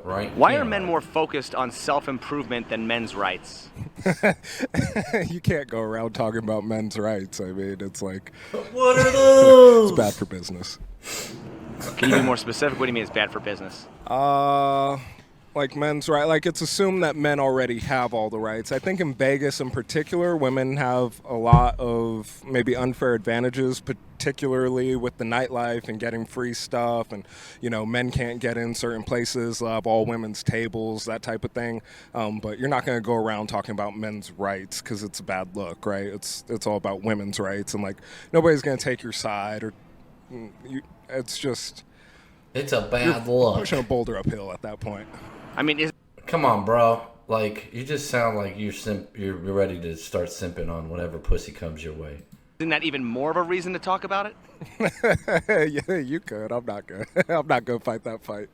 right? Why are men more focused on self-improvement than men's rights? You can't go around talking about men's rights. I mean, it's like, What are those? it's bad for business. Can you be more specific? What do you mean it's bad for business? Like men's right, like it's assumed that men already have all the rights. I think in Vegas in particular, women have a lot of maybe unfair advantages, particularly with the nightlife and getting free stuff, and men can't get in certain places, have all women's tables, that type of thing. But you're not going to go around talking about men's rights because it's a bad look, right? It's all about women's rights, and like nobody's going to take your side, or it's just It's a bad look. pushing a boulder uphill at that point. I mean, Come on, bro. Like, you just sound like you're ready to start simping on whatever pussy comes your way. isn't that even more of a reason to talk about it? Yeah, you could. I'm not good. I'm not gonna fight that fight.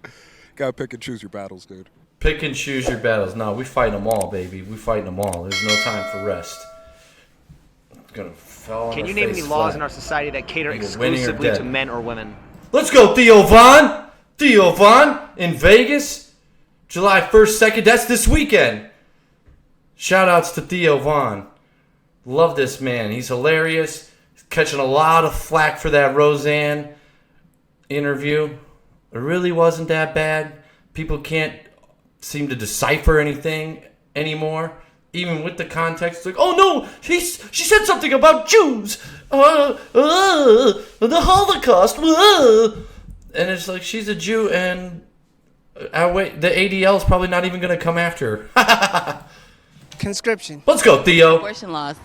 Gotta pick and choose your battles, dude. Pick and choose your battles. No, we fight them all, baby. We fight them all. There's no time for rest. Gonna fall on Can our you name face any laws flat. in our society that cater Either winning or exclusively dead. to men or women? Let's go, Theo Von! Theo Von in Vegas, July 1st, 2nd. That's this weekend. Shout outs to Theo Von. Love this man. He's hilarious. He's catching a lot of flack for that Roseanne interview. It really wasn't that bad. People can't seem to decipher anything anymore. Even with the context, it's like, oh no, she said something about Jews, the Holocaust, and it's like she's a Jew, and wait, the ADL is probably not even going to come after her. Conscription. Let's go, Theo. Abortion laws.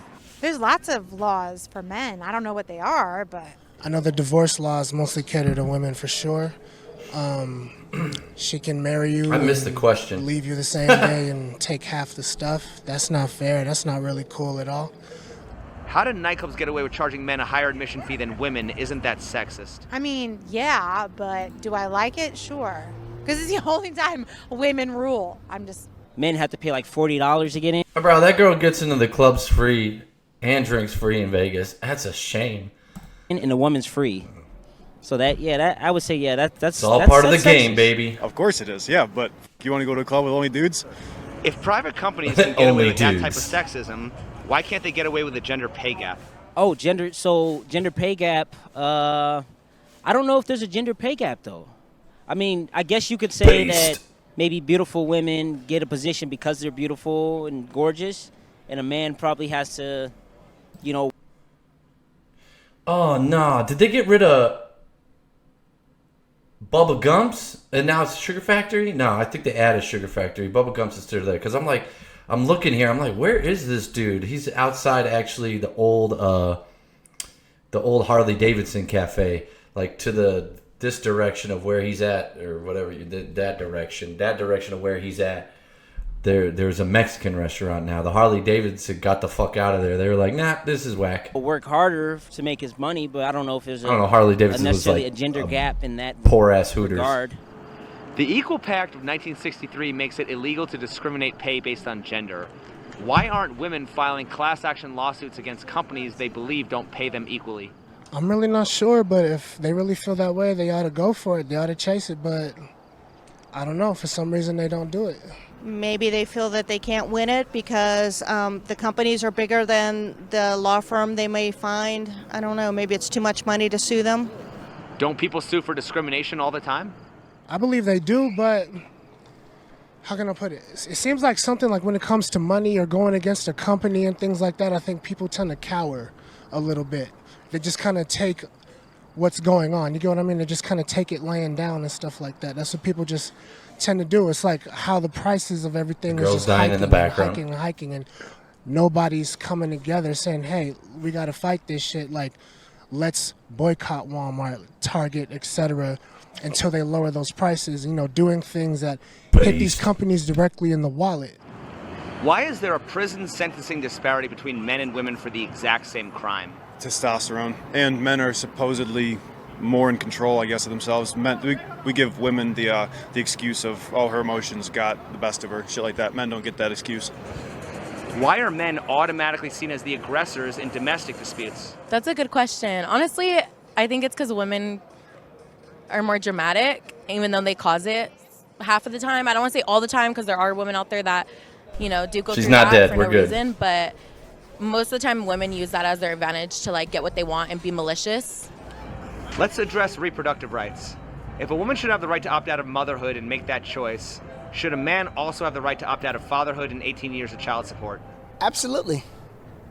There's lots of laws for men. I don't know what they are, but I know the divorce laws mostly cater to women for sure. She can marry you. I missed the and question. Leave you the same day and take half the stuff. That's not fair. That's not really cool at all. How do nightclubs get away with charging men a higher admission fee than women? Isn't that sexist? I mean, yeah, but do I like it? Sure. Because it's the only time women rule. Men have to pay like $40 to get in. Bro, that girl gets into the clubs free and drinks free in Vegas. That's a shame. And the woman's free. So that I would say that's It's all part of the game, sexist. baby. Of course it is, yeah, but you want to go to a club with only dudes? If private companies can get away Only with that type of dudes. sexism, why can't they get away with a gender pay gap? Oh, gender pay gap. I don't know if there's a gender pay gap though. I mean, I guess you could say Based. that maybe beautiful women get a position because they're beautiful and gorgeous, and a man probably has to, Oh, no. Did they get rid of Bubba Gumps? And now it's Sugar Factory? No, I think they added Sugar Factory. Bubba Gumps is still there. Because I'm looking here. I'm like, where is this dude? He's outside, actually, the old Harley Davidson cafe. Like, to this direction of where he's at, or whatever, that direction of where he's at. There's a Mexican restaurant now. The Harley Davidson got the fuck out of there. They were like, nah, this is whack. work harder to make his money, but I don't know if there's I don't know, Harley Davidson was necessarily like a gender gap in that poor-ass Hooters. regard. The Equal Pay Act of 1963 makes it illegal to discriminate pay based on gender. Why aren't women filing class action lawsuits against companies they believe don't pay them equally? I'm really not sure, but if they really feel that way, they ought to go for it. They ought to chase it, but I don't know. For some reason, they don't do it. maybe they feel that they can't win it because the companies are bigger than the law firm they may find. I don't know. Maybe it's too much money to sue them. Don't people sue for discrimination all the time? I believe they do, but how can I put it? It seems like something like when it comes to money or going against a company and things like that, I think people tend to cower a little bit. They just kind of take what's going on. You get what I mean? They just kind of take it laying down and stuff like that. That's what people just tend to do. It's like how the prices of everything Girls is just dying hiking in the and background. hiking and hiking, and nobody's coming together saying, hey, we got to fight this shit. Like, let's boycott Walmart, Target, etc., until they lower those prices, you know, doing things that hit these companies directly in the wallet. Why is there a prison sentencing disparity between men and women for the exact same crime? Testosterone. And men are supposedly more in control, I guess, of themselves. Men, we give women the excuse of, oh, her emotions got the best of her, shit like that. Men don't get that excuse. Why are men automatically seen as the aggressors in domestic disputes? That's a good question. Honestly, I think it's because women are more dramatic, even though they cause it. half of the time. I don't want to say all the time because there are women out there that, do go She's through not that dead. for We're no good. reason. But most of the time, women use that as their advantage to like get what they want and be malicious. Let's address reproductive rights. If a woman should have the right to opt out of motherhood and make that choice, should a man also have the right to opt out of fatherhood and 18 years of child support? Absolutely.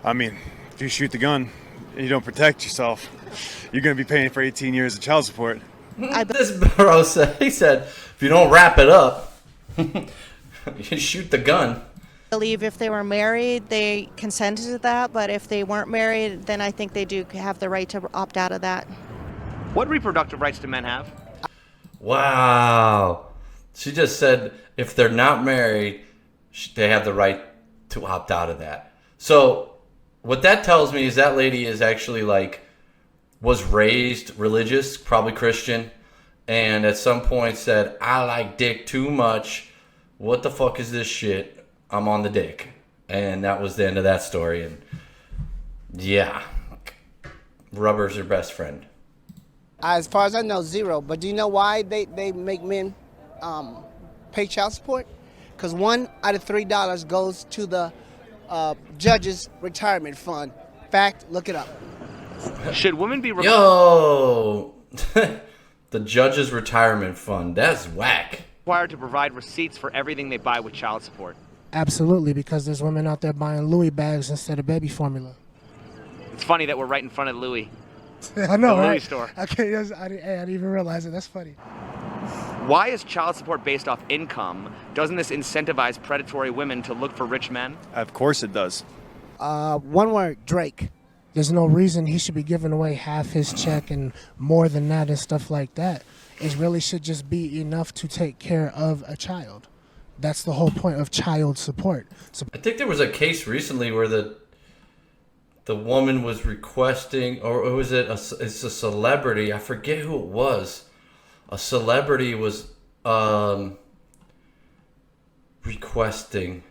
I mean, if you shoot the gun and you don't protect yourself, you're going to be paying for 18 years of child support. This bro said, he said, if you don't wrap it up, you shoot the gun. I believe if they were married, they consented to that, but if they weren't married, then I think they do have the right to opt out of that. What reproductive rights do men have? Wow. She just said if they're not married, they have the right to opt out of that. So what that tells me is that lady is actually like, was raised religious, probably Christian, and at some point said, I like dick too much. What the fuck is this shit? I'm on the dick. And that was the end of that story. And yeah, rubber's her best friend. As far as I know, zero. But do you know why they make men pay child support? Because $1 out of $3 goes to the judge's retirement fund. Fact, look it up. Should women be Yo, the judge's retirement fund. That's whack. required to provide receipts for everything they buy with child support? Absolutely, because there's women out there buying Louis bags instead of baby formula. It's funny that we're right in front of Louis. I know, The Louis right? store. Okay, yes, I didn't even realize it. That's funny. Why is child support based off income? Doesn't this incentivize predatory women to look for rich men? Of course it does. One word, Drake. There's no reason he should be giving away half his check and more than that and stuff like that. It really should just be enough to take care of a child. That's the whole point of child support. So I think there was a case recently where the woman was requesting, or was it it's a celebrity? I forget who it was. A celebrity was requesting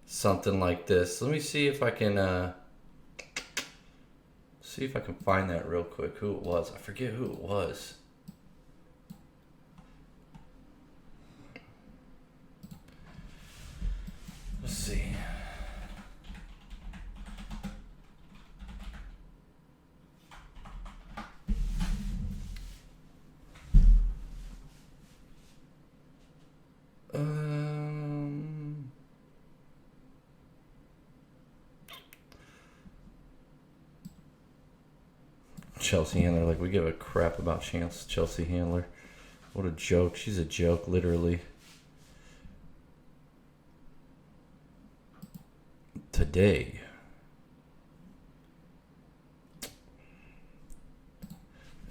something like this. Let me see if I can find that real quick. Who it was? I forget who it was. Let's see. Chelsea Handler, like we give a crap about Chelsea Handler. What a joke. She's a joke, literally. Today.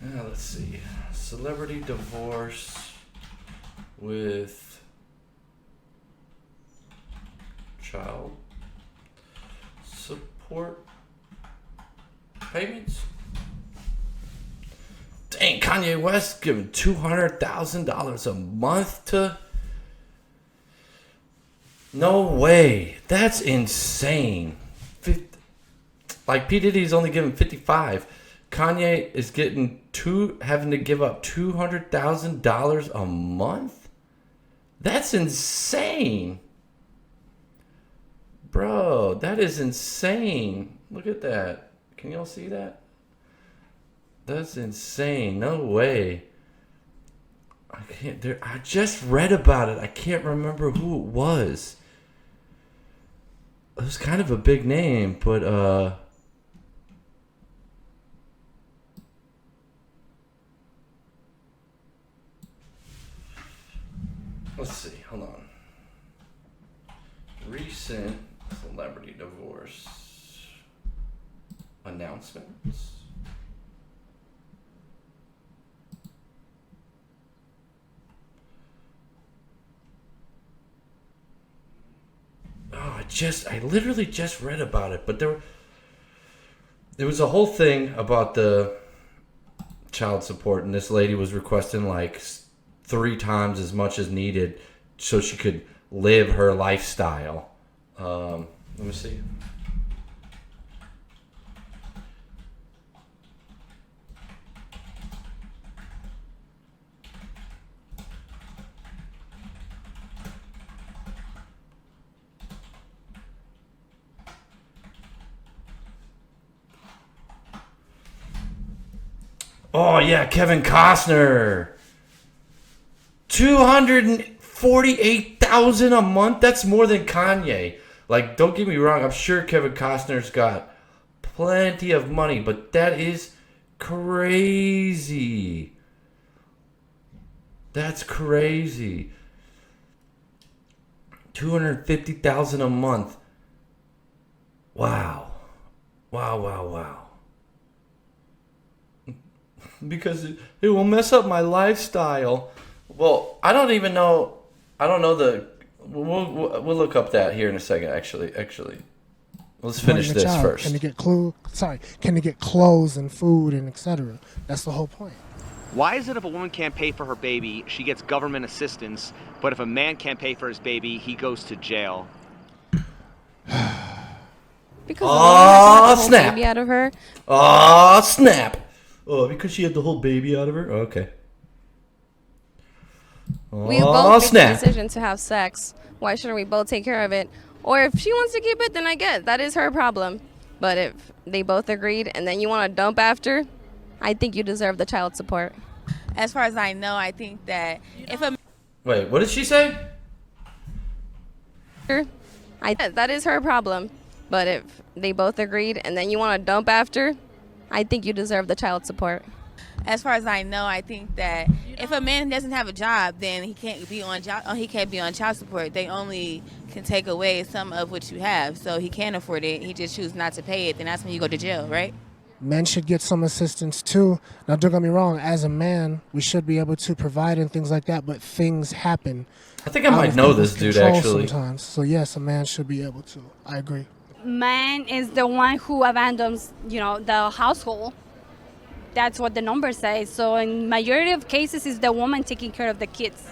Let's see. Celebrity divorce with child support payments. Dang, Kanye West giving $200,000 a month to... No way. That's insane. Like P. Diddy's only giving 55. Kanye is having to give up $200,000 a month? That's insane. Bro, that is insane. Look at that. Can y'all see that? That's insane. No way. I just read about it. I can't remember who it was. It was kind of a big name, but let's see. Hold on. Recent celebrity divorce announcements. Oh, I literally just read about it, but there was a whole thing about the child support, and this lady was requesting like 3 times as much as needed so she could live her lifestyle. Let me see. Oh yeah, Kevin Costner. $248,000 a month. That's more than Kanye. Like, don't get me wrong. I'm sure Kevin Costner's got plenty of money, but that is crazy. That's crazy. $250,000 a month. Wow. Wow. Because it will mess up my lifestyle. Well, I don't even know. I don't know the. We'll look up that here in a second. Actually, let's finish this first. Can they get Can they get clothes and food and etc.? That's the whole point. Why is it if a woman can't pay for her baby, she gets government assistance, but if a man can't pay for his baby, he goes to jail? Because the woman has to have the whole snap. baby out of her. Oh, snap. Oh, because she had the whole baby out of her? Okay. We both make the decision to have sex. Why shouldn't we both take care of it? Or if she wants to keep it, then I get it. That is her problem. But if they both agreed and then you want to dump after, I think you deserve the child support. As far as I know, I think that if a Wait, what did she say? That is her problem. But if they both agreed and then you want to dump after, I think you deserve the child support. As far as I know, I think that if a man doesn't have a job, then he can't be on child support. They only can take away some of what you have, so he can't afford it. He just chooses not to pay it. Then that's when you go to jail, right? Men should get some assistance too. Now, don't get me wrong. As a man, we should be able to provide and things like that. But things happen. I think I might know this dude actually. Sometimes, so yes, a man should be able to. I agree. Man is the one who abandons, the household. That's what the numbers say. So in majority of cases, it's the woman taking care of the kids.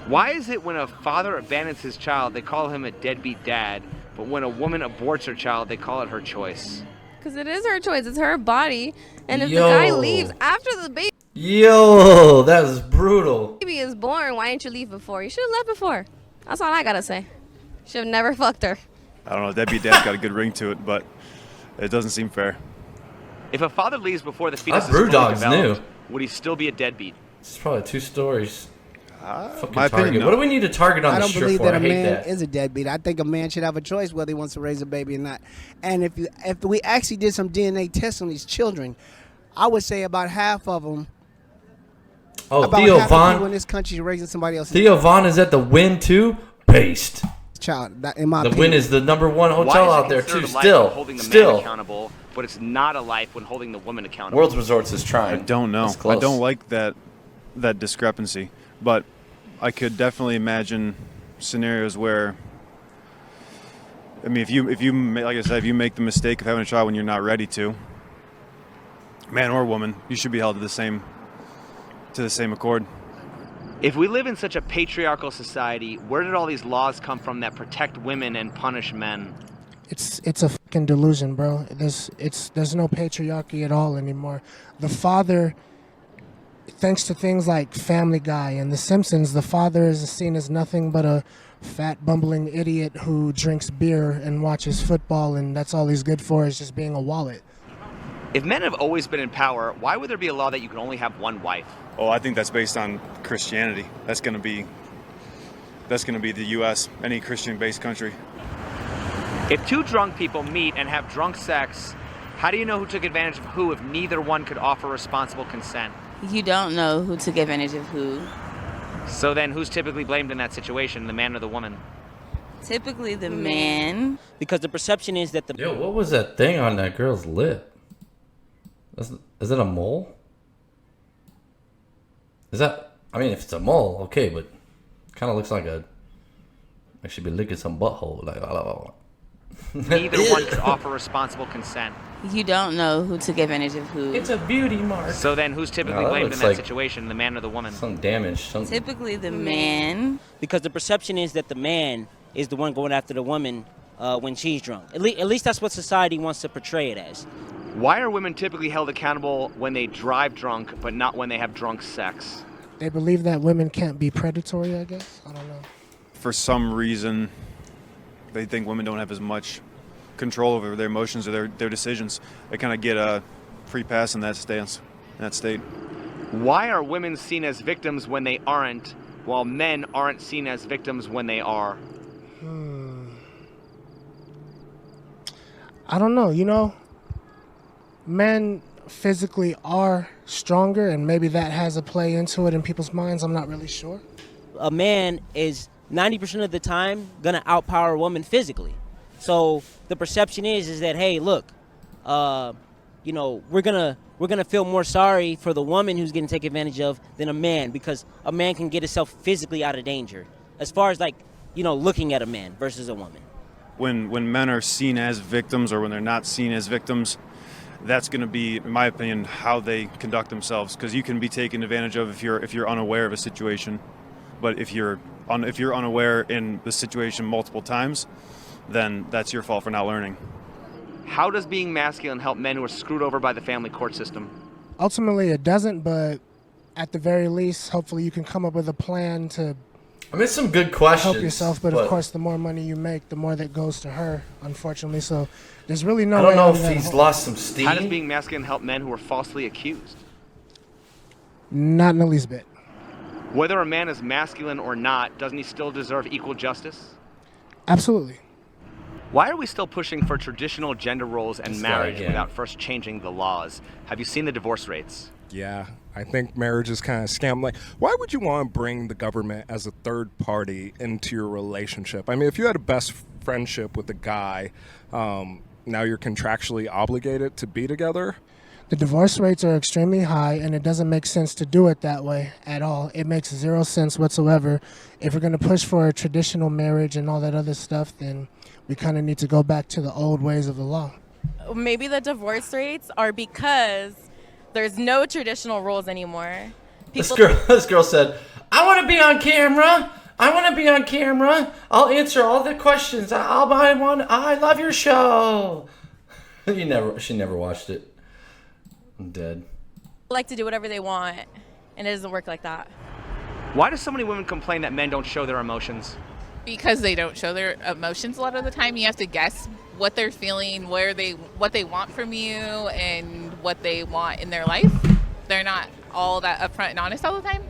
Why is it when a father abandons his child, they call him a deadbeat dad, but when a woman aborts her child, they call it her choice? Because it is her choice. It's her body. And if the guy leaves after the baby That is brutal. is born, why didn't you leave before? You should have left before. That's all I got to say. Should have never fucked her. I don't know. Deadbeat dad's got a good ring to it, but it doesn't seem fair. If a father leaves before the fetus is Brew fully Dog's developed, new. would he still be a deadbeat? It's probably 2 stories. Fucking my opinion, Target. no. What do we need to target on I the don't strip believe for? that I a hate man that. is a deadbeat. I think a man should have a choice whether he wants to raise a baby or not. And if we actually did some DNA tests on these children, I would say about half of them. Oh, about Theo half of people in Von. this country are raising somebody else's Theo Von is at the Win too. Based. child. In my The opinion. Win is the #1 Why hotel is it out there considered too. a life when Still, holding the man accountable, but it's not a life when holding the woman accountable? World's Resorts is trying. I don't know. It's close. I don't like that discrepancy, but I could definitely imagine scenarios where, I mean, if you like I said, if you make the mistake of having a child when you're not ready to, man or woman, you should be held to the same accord. If we live in such a patriarchal society, where did all these laws come from that protect women and punish men? It's a fucking delusion, bro. There's no patriarchy at all anymore. The father, thanks to things like Family Guy and The Simpsons, the father is seen as nothing but a fat bumbling idiot who drinks beer and watches football, and that's all he's good for is just being a wallet. If men have always been in power, why would there be a law that you can only have one wife? Oh, I think that's based on Christianity. That's going to be the U.S. Any Christian-based country. If 2 drunk people meet and have drunk sex, how do you know who took advantage of who if neither one could offer responsible consent? You don't know who took advantage of who. So then who's typically blamed in that situation, the man or the woman? Typically the man. Because the perception is that the Yo, what was that thing on that girl's lip? Is it a mole? Is that? I mean, if it's a mole, okay, but kind of looks like I should be licking some butthole. Like, Neither one could offer responsible consent. You don't know who took advantage of who. It's a beauty mark. So then who's typically No, that blamed in looks that like situation, the man or the woman? Some damage. Something. Typically the man. because the perception is that the man is the one going after the woman when she's drunk. At least that's what society wants to portray it as. Why are women typically held accountable when they drive drunk, but not when they have drunk sex? They believe that women can't be predatory, I guess. I don't know. For some reason, they think women don't have as much control over their emotions or their decisions. They kind of get a free pass in that stance. that state. Why are women seen as victims when they aren't, while men aren't seen as victims when they are? I don't know. You know, men physically are stronger, and maybe that has a play into it in people's minds. I'm not really sure. A man is 90% of the time gonna outpower a woman physically. So the perception is that, hey, look, you know, we're gonna feel more sorry for the woman who's getting taken advantage of than a man, because a man can get himself physically out of danger. As far as, like, you know, looking at a man versus a woman. When men are seen as victims or when they're not seen as victims, that's going to be, in my opinion, how they conduct themselves. Because you can be taken advantage of if you're unaware of a situation, but if you're unaware in the situation multiple times, then that's your fault for not learning. How does being masculine help men who are screwed over by the family court system? Ultimately, it doesn't, but at the very least, hopefully you can come up with a plan to I mean, some good questions. help yourself. But of course, the more money you make, the more that goes to her, unfortunately. So there's really no I way don't know out of if that he's whole- lost some steam. How does being masculine help men who are falsely accused? Not in the least bit. Whether a man is masculine or not, doesn't he still deserve equal justice? Absolutely. Why are we still pushing for traditional gender roles and This guy marriage again. without first changing the laws? Have you seen the divorce rates? Yeah, I think marriage is kind of scam. Like, why would you want to bring the government as a third party into your relationship? I mean, if you had a best friendship with a guy, now you're contractually obligated to be together. The divorce rates are extremely high, and it doesn't make sense to do it that way at all. It makes zero sense whatsoever. If we're going to push for a traditional marriage and all that other stuff, then we kind of need to go back to the old ways of the law. Maybe the divorce rates are because there's no traditional rules anymore. This girl said, "I want to be on camera. I want to be on camera. I'll answer all the questions. I love your show." She never watched it. I'm dead. like to do whatever they want, and it doesn't work like that. Why do so many women complain that men don't show their emotions? Because they don't show their emotions a lot of the time. You have to guess what they're feeling, what they want from you, and what they want in their life. They're not all that upfront and honest all the time.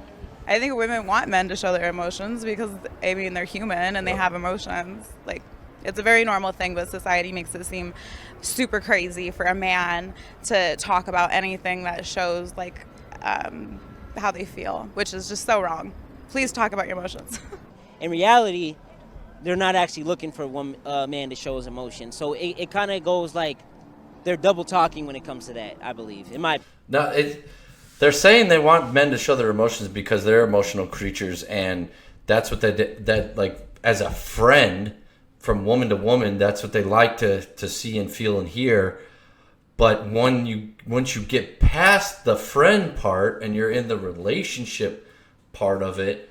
I think women want men to show their emotions because, I mean, they're human and they have emotions. Like, it's a very normal thing, but society makes it seem super crazy for a man to talk about anything that shows, like, how they feel, which is just so wrong. Please talk about your emotions. In reality, they're not actually looking for a man to show his emotions. So it kind of goes like they're double talking when it comes to that, I believe. They're saying they want men to show their emotions because they're emotional creatures, and that's what that like as a friend from woman to woman, that's what they like to see and feel and hear. But once you get past the friend part and you're in the relationship part of it,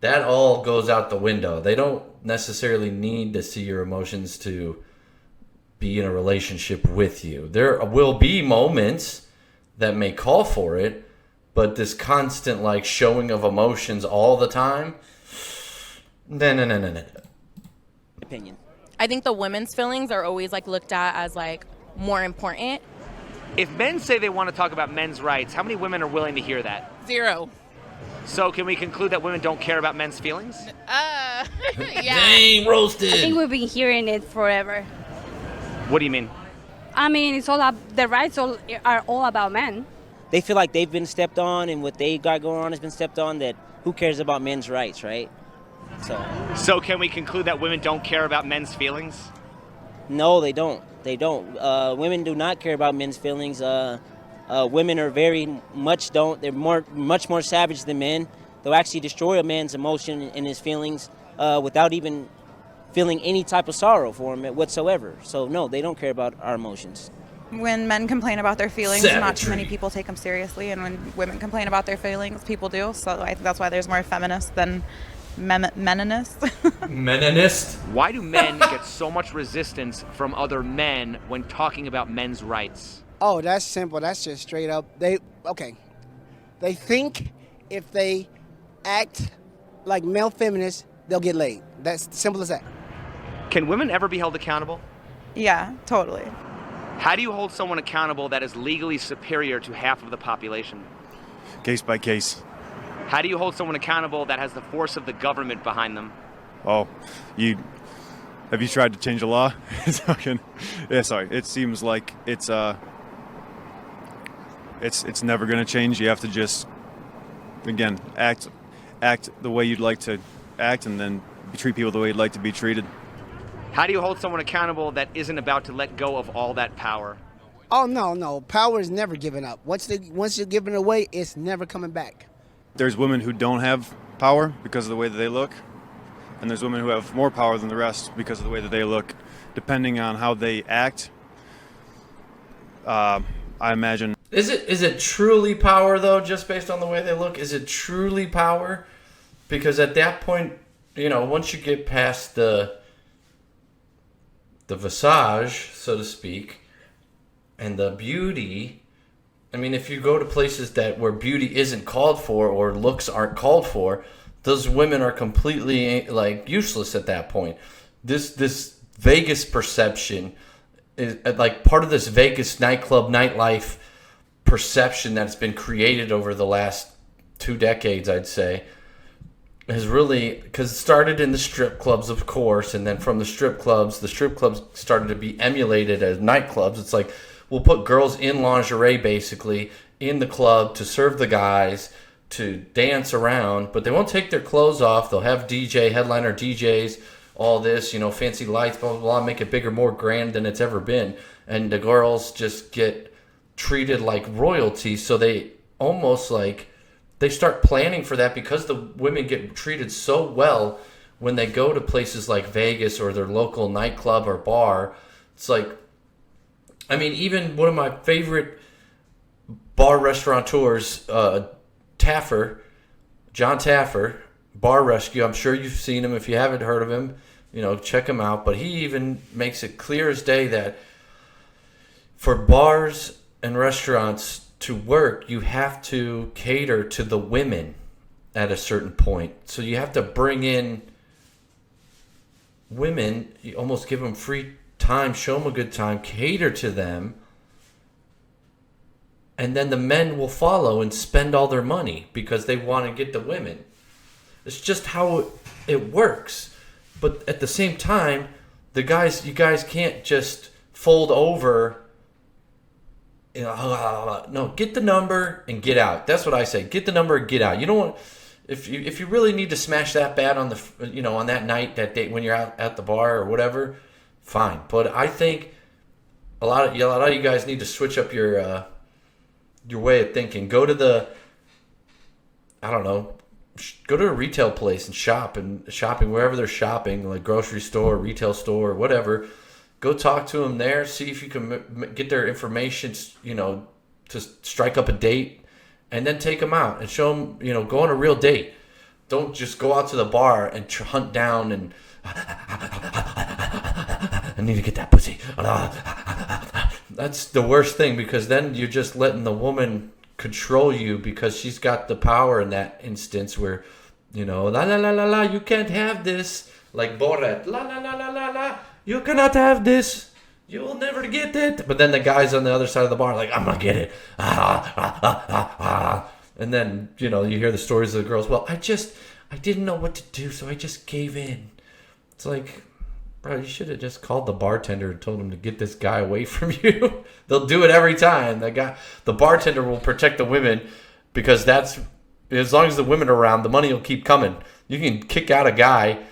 that all goes out the window. They don't necessarily need to see your emotions to be in a relationship with you. There will be moments that may call for it, but this constant like showing of emotions all the time, no. Opinion. I think the women's feelings are always like looked at as like more important. If men say they want to talk about men's rights, how many women are willing to hear that? 0. So can we conclude that women don't care about men's feelings? Yeah. Dang, roasted. I think we've been hearing it forever. What do you mean? I mean, it's all the rights are all about men. They feel like they've been stepped on, and what they got going on has been stepped on. That who cares about men's rights, right? So can we conclude that women don't care about men's feelings? No, they don't. They don't. Women do not care about men's feelings. Women are very much don't. They're much more savage than men. They'll actually destroy a man's emotion and his feelings without even feeling any type of sorrow for him whatsoever. So no, they don't care about our emotions. When men complain about their feelings, not too many people take them seriously, and when women complain about their feelings, people do. So I think that's why there's more feminists than meninists. Meninist? Why do men get so much resistance from other men when talking about men's rights? Oh, that's simple. That's just straight up. They think if they act like male feminists, they'll get laid. That's simple as that. Can women ever be held accountable? Yeah, totally. How do you hold someone accountable that is legally superior to half of the population? Case by case. How do you hold someone accountable that has the force of the government behind them? Oh, have you tried to change the law? It seems like it's never going to change. You have to just, again, act the way you'd like to act, and then treat people the way you'd like to be treated. How do you hold someone accountable that isn't about to let go of all that power? Oh, no. Power is never given up. Once you're giving it away, it's never coming back. There's women who don't have power because of the way that they look, and there's women who have more power than the rest because of the way that they look. Depending on how they act, I imagine. Is it truly power, though, just based on the way they look? Is it truly power? Because at that point, once you get past the visage, so to speak, and the beauty, I mean, if you go to places where beauty isn't called for or looks aren't called for, those women are completely useless at that point. This Vegas perception is part of this Vegas nightlife perception that's been created over the last 2 decades, I'd say, has really, because it started in the strip clubs, of course, and then from the strip clubs started to be emulated as nightclubs. It's like, we'll put girls in lingerie, basically, in the club to serve the guys, to dance around, but they won't take their clothes off. They'll have headliner DJs, all this, fancy lights, blah, blah, blah, make it bigger, more grand than it's ever been. And the girls just get treated like royalty, so they almost they start planning for that because the women get treated so well when they go to places like Vegas or their local nightclub or bar. It's like, I mean, even one of my favorite bar restaurateurs, John Taffer, Bar Rescue. I'm sure you've seen him. If you haven't heard of him, check him out. But he even makes it clear as day that for bars and restaurants to work, you have to cater to the women at a certain point. So you have to bring in women, you almost give them free time, show them a good time, cater to them, and then the men will follow and spend all their money because they want to get the women. It's just how it works. But at the same time, you guys can't just fold over. No, get the number and get out. That's what I say. Get the number and get out. You don't want, if you really need to smash that bad on on that night, that day when you're out at the bar or whatever, fine. But I think a lot of you guys need to switch up your way of thinking. Go to go to a retail place and shopping wherever they're shopping, like grocery store, retail store, whatever. Go talk to them there. See if you can get their information, to strike up a date, and then take them out and show them, go on a real date. Don't just go out to the bar and hunt down and I need to get that pussy. That's the worst thing, because then you're just letting the woman control you because she's got the power in that instance where, la la la la la, you can't have this. Like Borat, la la la la la la, you cannot have this. You will never get it. But then the guys on the other side of the bar are like, I'm going to get it. And then, you hear the stories of the girls. Well, I didn't know what to do, so I just gave in. It's like, bro, you should have just called the bartender and told him to get this guy away from you. They'll do it every time. The bartender will protect the women because as long as the women are around, the money will keep coming. You can kick out a guy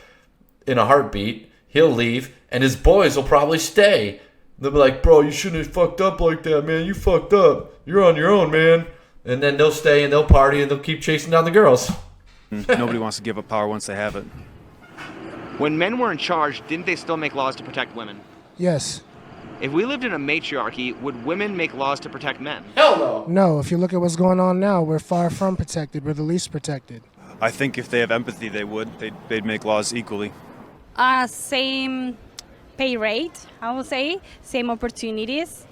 in a heartbeat. He'll leave, and his boys will probably stay. They'll be like, bro, you shouldn't have fucked up like that, man. You fucked up. You're on your own, man. And then they'll stay and they'll party and they'll keep chasing down the girls. Nobody wants to give up power once they have it. When men were in charge, didn't they still make laws to protect women? Yes. If we lived in a matriarchy, would women make laws to protect men? Hell no. No, if you look at what's going on now, we're far from protected. We're the least protected. I think if they have empathy, they would. They'd make laws equally. Same pay rate, I would say. Same opportunities.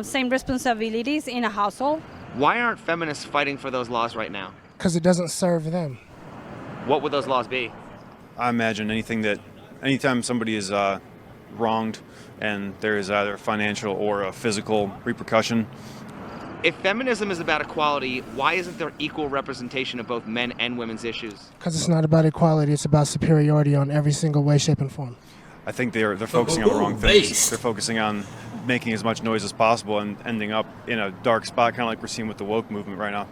Same responsibilities in a household. Why aren't feminists fighting for those laws right now? Because it doesn't serve them. What would those laws be? I imagine anytime somebody is wronged, and there is either financial or a physical repercussion. If feminism is about equality, why isn't there equal representation of both men and women's issues? Because it's not about equality, it's about superiority on every single way, shape, and form. I think they're focusing on the wrong things. They're focusing on making as much noise as possible and ending up in a dark spot, kind of like we're seeing with the woke movement right now.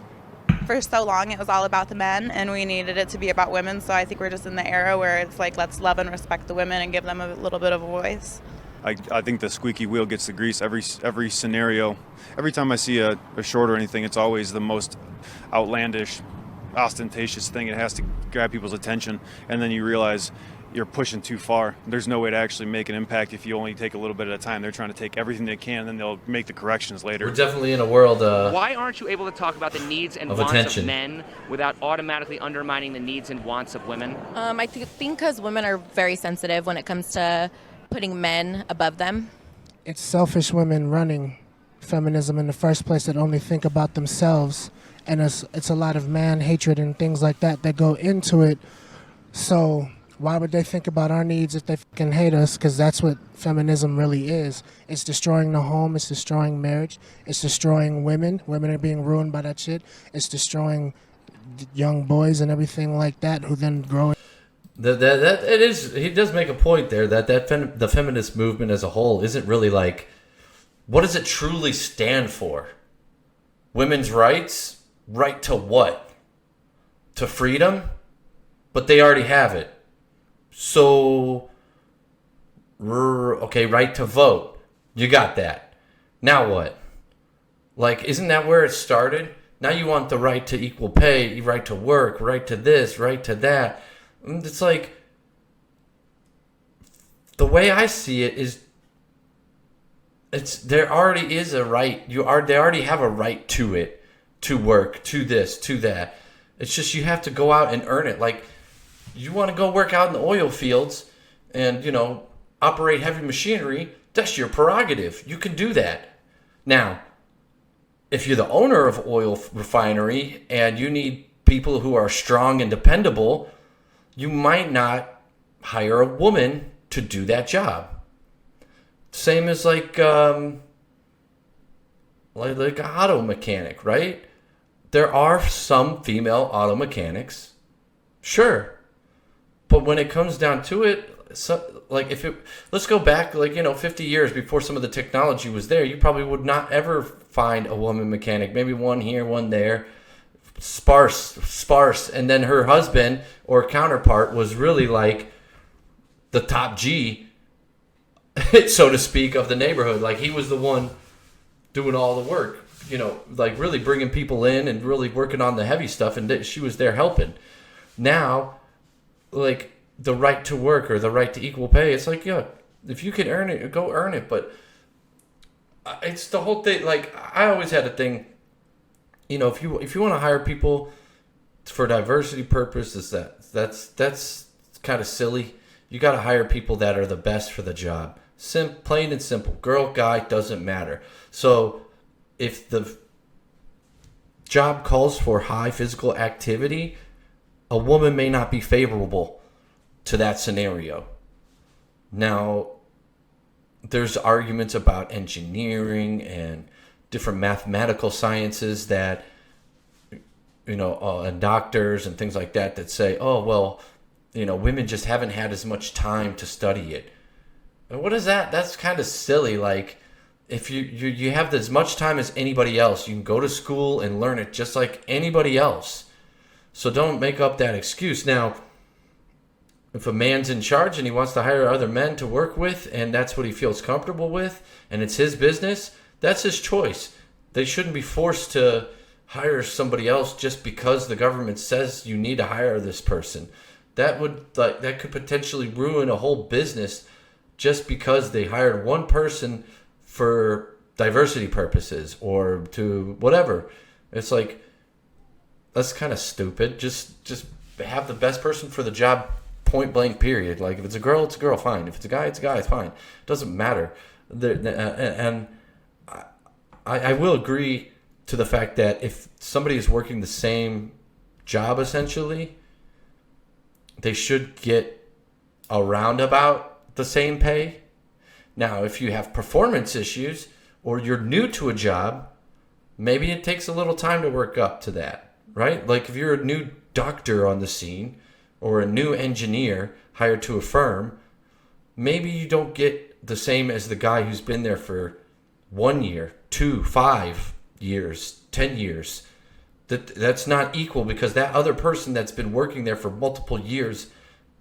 For so long, it was all about the men, and we needed it to be about women. So I think we're just in the era where it's like, let's love and respect the women and give them a little bit of a voice. I think the squeaky wheel gets the grease every scenario. Every time I see a short or anything, it's always the most outlandish, ostentatious thing. It has to grab people's attention, and then you realize you're pushing too far. There's no way to actually make an impact if you only take a little bit at a time. They're trying to take everything they can, and then they'll make the corrections later. We're definitely in a world Why aren't you able to talk about the needs and of wants attention. of men without automatically undermining the needs and wants of women? I think because women are very sensitive when it comes to putting men above them. It's selfish women running feminism in the first place that only think about themselves, and it's a lot of man hatred and things like that go into it. So why would they think about our needs if they fucking hate us? Because that's what feminism really is. It's destroying the home. It's destroying marriage. It's destroying women. Women are being ruined by that shit. It's destroying young boys and everything like that who then grow. That it is. He does make a point there that the feminist movement as a whole isn't really like, what does it truly stand for? Women's rights? Right to what? To freedom? But they already have it. So, okay, right to vote. You got that. Now what? Like, isn't that where it started? Now you want the right to equal pay, right to work, right to this, right to that. It's like, the way I see it is, there already is a right. They already have a right to it, to work, to this, to that. It's just you have to go out and earn it. Like, you want to go work out in the oil fields and, operate heavy machinery, that's your prerogative. You can do that. Now, if you're the owner of oil refinery and you need people who are strong and dependable, you might not hire a woman to do that job. Same as like an auto mechanic, right? There are some female auto mechanics, sure. But when it comes down to it, let's go back 50 years before some of the technology was there, you probably would not ever find a woman mechanic. Maybe one here, one there, sparse. And then her husband or counterpart was really like the top G, so to speak, of the neighborhood. Like, he was the one doing all the work, like really bringing people in and really working on the heavy stuff, and she was there helping. Now, like, the right to work or the right to equal pay, it's like, yeah, if you can earn it, go earn it. But it's the whole thing. Like, I always had a thing, if you want to hire people for diversity purposes, that's kind of silly. You got to hire people that are the best for the job. Plain and simple. Girl, guy, doesn't matter. So if the job calls for high physical activity, a woman may not be favorable to that scenario. Now, there's arguments about engineering and different mathematical sciences that, and doctors and things like that say, oh, well, women just haven't had as much time to study it. And what is that? That's kind of silly. Like, if you have as much time as anybody else, you can go to school and learn it just like anybody else. So don't make up that excuse. Now, if a man's in charge and he wants to hire other men to work with, and that's what he feels comfortable with, and it's his business, that's his choice. They shouldn't be forced to hire somebody else just because the government says you need to hire this person. That could potentially ruin a whole business just because they hired one person for diversity purposes or to whatever. It's like, that's kind of stupid. Just have the best person for the job, point blank, period. Like, if it's a girl, it's a girl, fine. If it's a guy, it's a guy, it's fine. It doesn't matter. And I will agree to the fact that if somebody is working the same job, essentially, they should get around about the same pay. Now, if you have performance issues or you're new to a job, maybe it takes a little time to work up to that, right? Like if you're a new doctor on the scene or a new engineer hired to a firm, maybe you don't get the same as the guy who's been there for 1 year, 2, 5 years, 10 years. That's not equal, because that other person that's been working there for multiple years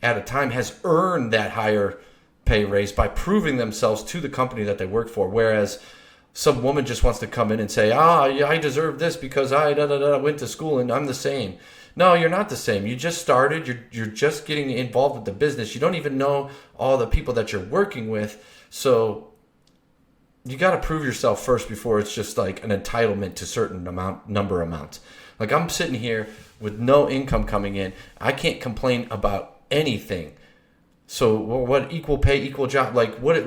at a time has earned that higher pay raise by proving themselves to the company that they work for. Whereas some woman just wants to come in and say, I deserve this because I went to school and I'm the same. No, you're not the same. You just started. You're just getting involved with the business. You don't even know all the people that you're working with. So you got to prove yourself first before it's just like an entitlement to certain number amounts. Like I'm sitting here with no income coming in. I can't complain about anything. So what equal pay, equal job? Like what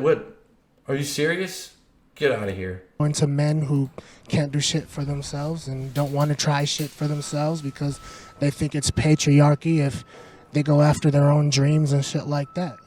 are you serious? Get out of here. Into men who can't do shit for themselves and don't want to try shit for themselves because they think it's patriarchy if they go after their own dreams and shit like that.